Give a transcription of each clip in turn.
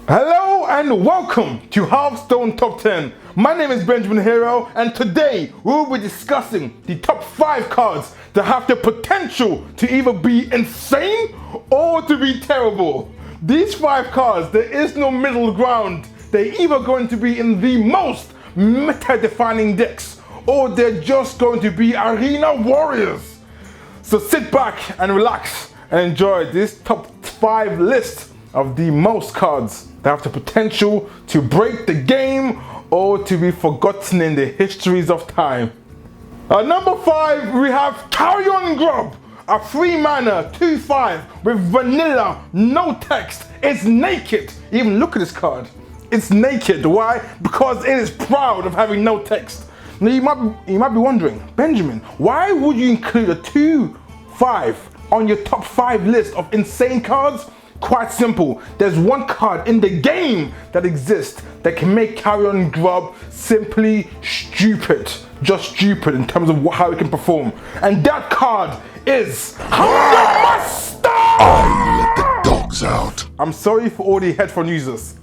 Hello and welcome to Hearthstone Top 10. My name is Benjamin Hero and today we will be discussing the top 5 cards that have the potential to either be insane or to be terrible. These 5 cards, there is no middle ground. They're either going to be in the most meta-defining decks or they're just going to be arena warriors. So sit back and relax and enjoy this top 5 list of the most cards that have the potential to break the game or to be forgotten in the histories of time. At number 5, we have Carrion Grub, a 3-mana 2/5 with vanilla, no text. It's naked. Even look at this card. It's naked. Why? Because it is proud of having no text. Now you might be wondering, Benjamin, why would you include a 2/5 on your top 5 list of insane cards? Quite simple. There's one card in the game that exists that can make Carrion Grub simply stupid. Just stupid in terms of how it can perform. And that card is Houndmaster! I let the dogs out. I'm sorry for all the headphone users,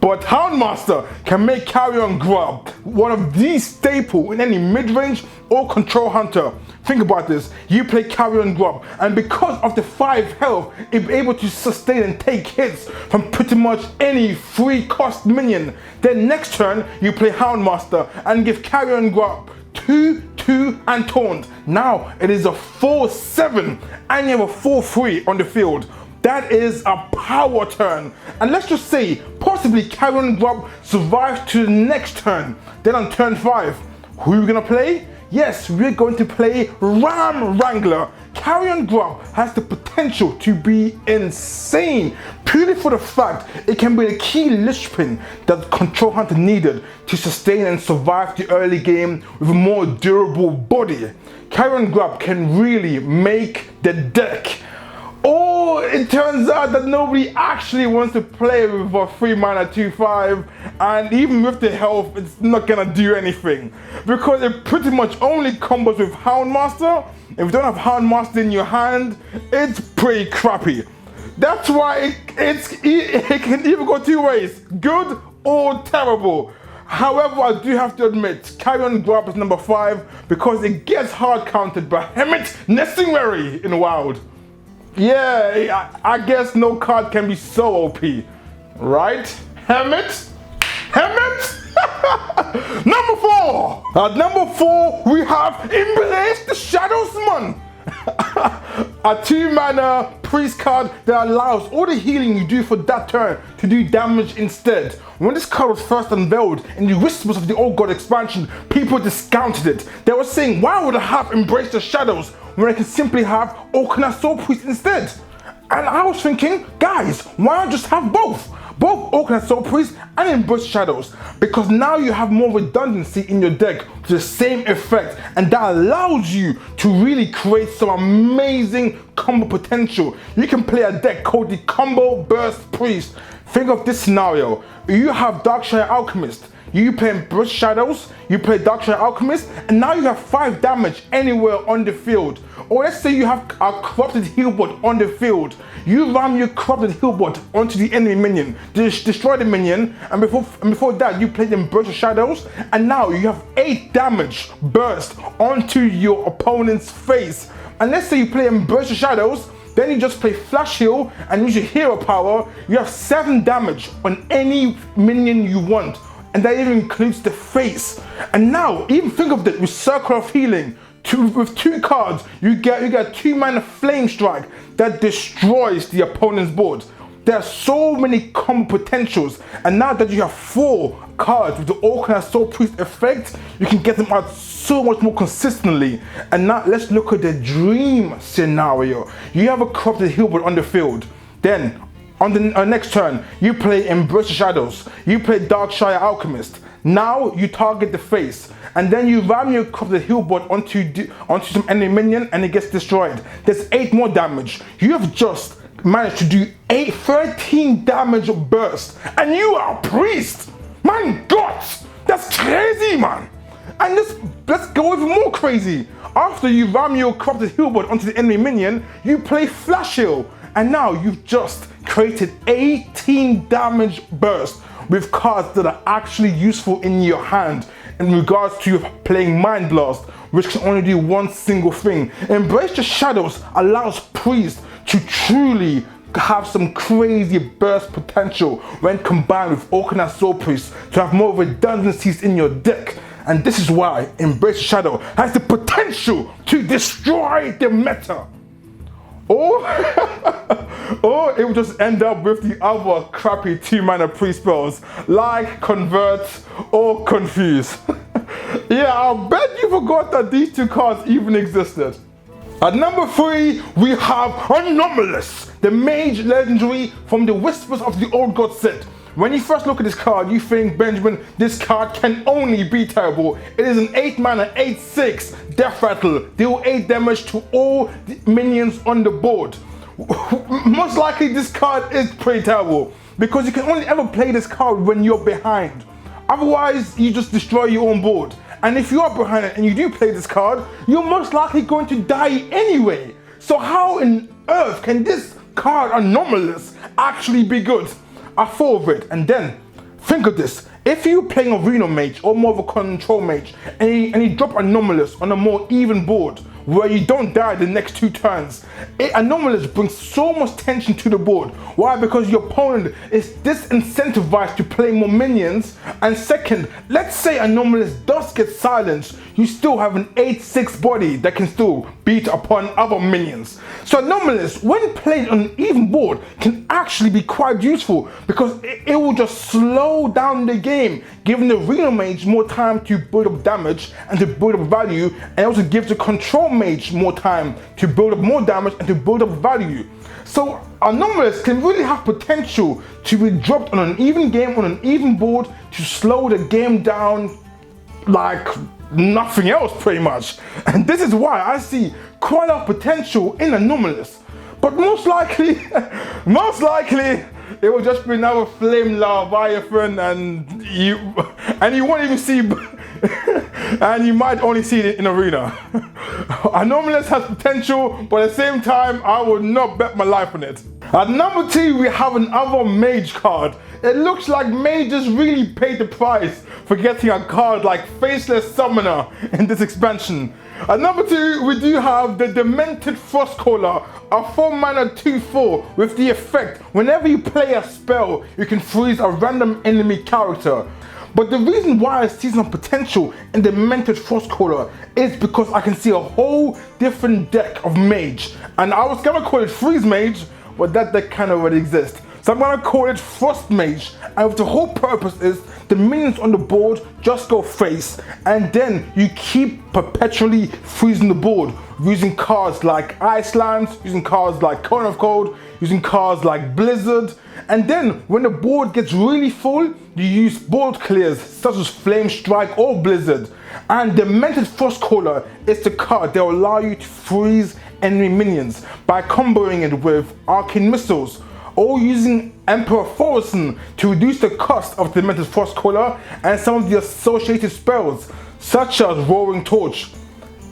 but Houndmaster can make Carrion Grub one of the staple in any mid-range or control hunter. Think about this, you play Carrion Grub and because of the 5 health, it's able to sustain and take hits from pretty much any free cost minion. Then next turn, you play Houndmaster and give Carrion Grub 2/2 and taunt. Now it is a 4/7 and you have a 4/3 on the field. That is a power turn. And let's just say, possibly Carrion Grub survives to the next turn. Then on turn 5, who are we gonna play? Yes, we're going to play Ram Wrangler. Carrion Grub has the potential to be insane, purely for the fact it can be the key linchpin that the control hunter needed to sustain and survive the early game with a more durable body. Carrion Grub can really make the deck. Or it turns out that nobody actually wants to play with a 3-mana 2/5, and even with the health, it's not gonna do anything because it pretty much only combos with Houndmaster. If you don't have Houndmaster in your hand, it's pretty crappy. That's why it can either go 2 ways, good or terrible. However, I do have to admit, Carrion Grub is number 5 because it gets hard counted by Hemet Nestingberry in Wild. Yeah, I guess no card can be so OP, right? Hemet? Number 4! At number 4, we have Embrace the Shadowsman. A 2-mana priest card that allows all the healing you do for that turn to do damage instead. When this card was first unveiled in the whispers of the Old God expansion, people discounted it. They were saying, why would I have Embrace the Shadows when I can simply have Okana Soul Priest instead? And I was thinking, guys, why not just have both? Both Okana Soul Priest and Embrace Shadows, because now you have more redundancy in your deck with the same effect, and that allows you to really create some amazing combo potential. You can play a deck called the Combo Burst Priest. Think of this scenario. You have Darkshire Alchemist, you play Embrace Shadows, you play Darkshire Alchemist, and now you have 5 damage anywhere on the field. Or let's say you have a corrupted healbot on the field. You ram your corrupted healbot onto the enemy minion, destroy the minion, and before that you play the Embrace Shadows, and now you have 8 damage burst onto your opponent's face. And let's say you play Embrace Shadows, then you just play Flash Heal and use your hero power, you have 7 damage on any minion you want. And that even includes the face. And now, even think of that with Circle of Healing. With 2 cards, you get a 2-mana Flame Strike that destroys the opponent's board. There are so many combo potentials, and now that you have 4 cards with the Okana Soul Priest effect, you can get them out so much more consistently. And now let's look at the dream scenario. You have a corrupted healbot on the field. Then on the next turn, you play Embrace the Shadows, you play Darkshire Alchemist. Now you target the face, and then you ram your corrupted healbot onto some enemy minion and it gets destroyed. There's 8 more damage. You have just managed to do 13 damage burst, and you are a priest! My God! That's crazy, man! And let's go even more crazy. After you ram your corrupted healbot onto the enemy minion, you play Flash Heal. And now you've just created 18 damage bursts with cards that are actually useful in your hand in regards to playing Mind Blast, which can only do one single thing. Embrace the Shadows allows Priest to truly have some crazy burst potential when combined with Organized Soul Priest to have more redundancies in your deck. And this is why Embrace the Shadow has the potential to destroy the meta. Or it will just end up with the other crappy 2-mana priest spells like Convert or Confuse. Yeah, I'll bet you forgot that these two cards even existed. At number 3, we have Anomalous, the mage legendary from the Whispers of the Old God set. When you first look at this card, you think, Benjamin, this card can only be terrible. It is an 8-mana, 8/6 Death Rattle. Deal 8 damage to all the minions on the board. Most likely this card is pretty terrible because you can only ever play this card when you're behind. Otherwise, you just destroy your own board. And if you are behind it and you do play this card, you're most likely going to die anyway. So how on earth can this card, Anomalous, actually be good? I thought of it, and then think of this. If you're playing Arena Mage or more of a Control Mage and you drop Anomalous on a more even board where you don't die the next 2 turns, Anomalous brings so much tension to the board. Why? Because your opponent is disincentivized to play more minions. And second, let's say Anomalous does get silenced, you still have an 8/6 body that can still beat upon other minions. So Anomalous, when played on an even board, can actually be quite useful because it will just slow down the game, giving the Arena Mage more time to build up damage and to build up value, and also gives the Control Mage more time to build up more damage and to build up value. So Anomalous can really have potential to be dropped on an even game, on an even board, to slow the game down like nothing else pretty much. And this is why I see quite a lot of potential in Anomalous. But most likely it will just be another Flame Leviathan, and you won't even see and you might only see it in Arena. Anomalous has potential, but at the same time, I would not bet my life on it. At number 2, we have another mage card. It looks like mages really paid the price for getting a card like Faceless Summoner in this expansion. At number 2, we do have the Demented Frostcaller, a 4-mana 2/4 with the effect, whenever you play a spell, you can freeze a random enemy character. But the reason why I see some potential in the Demented Frostcaller is because I can see a whole different deck of mage. And I was gonna call it Freeze Mage, but that deck kind of already exists. So I'm gonna call it Frost Mage, and the whole purpose is the minions on the board just go face, and then you keep perpetually freezing the board using cards like Iceland, using cards like Cone of Cold, using cards like Blizzard. And then when the board gets really full, you use board clears such as Flame Strike or Blizzard. And the Demented Frostcaller is the card that will allow you to freeze enemy minions by comboing it with Arcane Missiles, or using Emperor Thorson to reduce the cost of the Demented Frostcaller and some of the associated spells, such as Roaring Torch.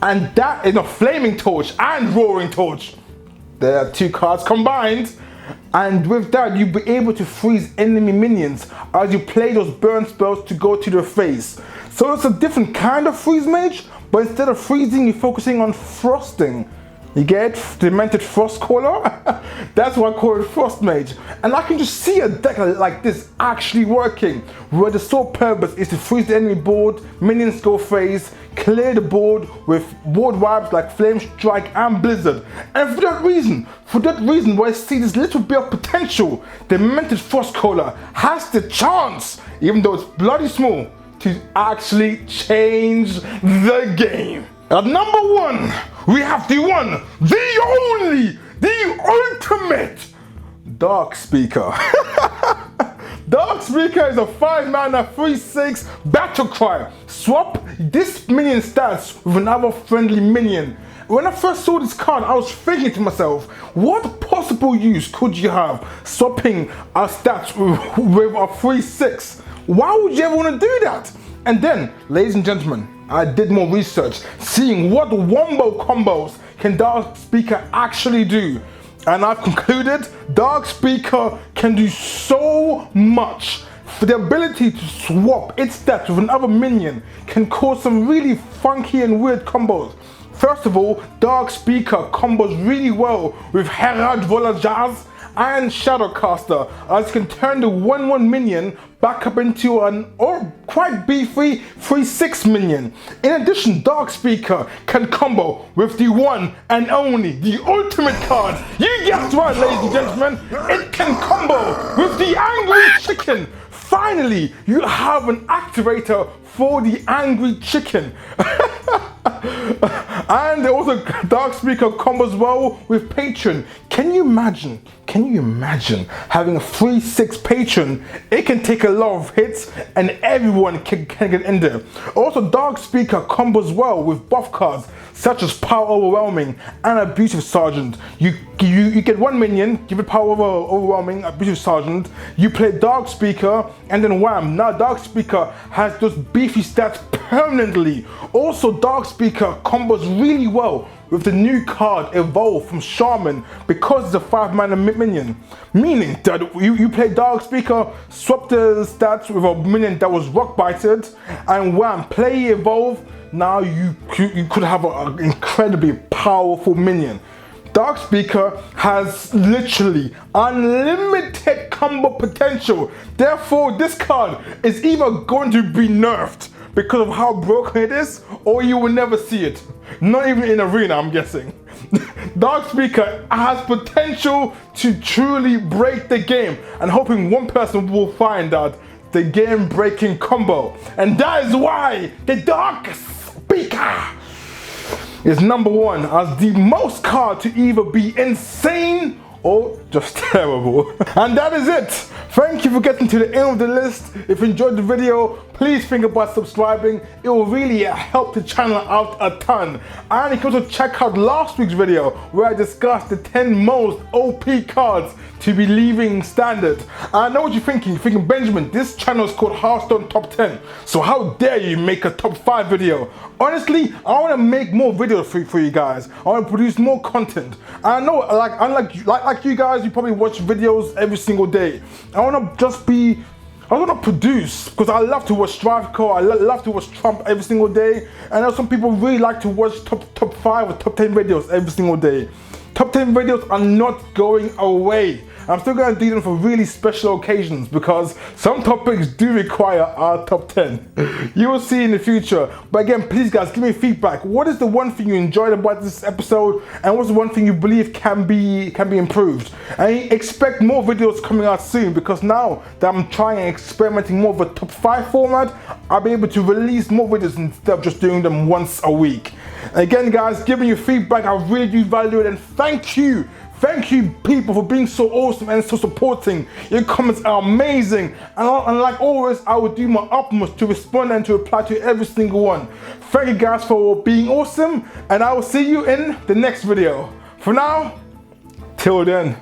And that is a Flaming Torch and Roaring Torch. There are 2 cards combined. And with that, you'll be able to freeze enemy minions as you play those burn spells to go to their face. So it's a different kind of freeze mage, but instead of freezing, you're focusing on frosting. You get Demented Frostcaller? That's why I call it Frost Mage. And I can just see a deck like this actually working, where the sole purpose is to freeze the enemy board, minions go phase, clear the board with board wipes like Flame Strike and Blizzard. And for that reason where I see this little bit of potential, the Demented Frostcaller has the chance, even though it's bloody small, to actually change the game. At number 1, we have the one, the only, the ultimate Dark Speaker. Dark Speaker is a 5-mana 3/6 battle cry. Swap this minion stats with another friendly minion. When I first saw this card, I was thinking to myself, what possible use could you have swapping our stats with a 3/6? Why would you ever want to do that? And then, ladies and gentlemen, I did more research, seeing what wombo combos can Dark Speaker actually do. And I've concluded Dark Speaker can do so much. For the ability to swap its stats with another minion can cause some really funky and weird combos. First of all, Dark Speaker combos really well with Herald Volajaz and Shadowcaster, as you can turn the 1/1 minion back up into an quite beefy 3/6 minion. In addition, Dark Speaker can combo with the one and only, the ultimate card. You guessed right, ladies and gentlemen, it can combo with the Angry Chicken. Finally, you have an activator for the Angry Chicken. And also Dark Speaker combos well with Patron. Can you imagine having a 3/6 Patron? It can take a lot of hits and everyone can get in there. Also, Dark Speaker combos well with buff cards such as Power Overwhelming and Abusive Sergeant. You get one minion, give it Power Overwhelming, Abusive Sergeant, you play Dark Speaker, and then wham, now Dark Speaker has those beefy stats permanently. Also, Dark Speaker combos really well with the new card Evolve from Shaman because it's a 5-mana minion. Meaning that you play Dark Speaker, swap the stats with a minion that was rock bited, and wham, play Evolve. Now you could have an incredibly powerful minion. Dark Speaker has literally unlimited combo potential. Therefore, this card is either going to be nerfed because of how broken it is, or you will never see it. Not even in arena, I'm guessing. Dark Speaker has potential to truly break the game, and hoping one person will find that the game breaking combo. And that is why the Dark Speaker is #1 as the most card to either be insane or just terrible. And that is it. Thank you for getting to the end of the list. If you enjoyed the video, please think about subscribing. It will really help the channel out a ton. And you can also check out last week's video where I discussed the 10 most OP cards to be leaving standard. I know what you're thinking. You're thinking, Benjamin, this channel is called Hearthstone Top 10. So how dare you make a top 5 video? Honestly, I want to make more videos for you guys. I want to produce more content. I know, unlike you guys, you probably watch videos every single day. I want to produce, because I love to watch Strivecode, I love to watch Trump every single day, and I know some people really like to watch top 5 or top 10 videos every single day. Top 10 videos are not going away. I'm still going to do them for really special occasions because some topics do require our top 10. You will see in the future. But again, please guys, give me feedback. What is the one thing you enjoyed about this episode, and what's the one thing you believe can be improved? And expect more videos coming out soon, because now that I'm trying and experimenting more with a top 5 format, I'll be able to release more videos instead of just doing them once a week. Again guys, giving you feedback, I really do value it, and thank you. Thank you people for being so awesome and so supporting. Your comments are amazing. And like always, I will do my utmost to respond and to reply to every single one. Thank you guys for being awesome, and I will see you in the next video. For now, till then.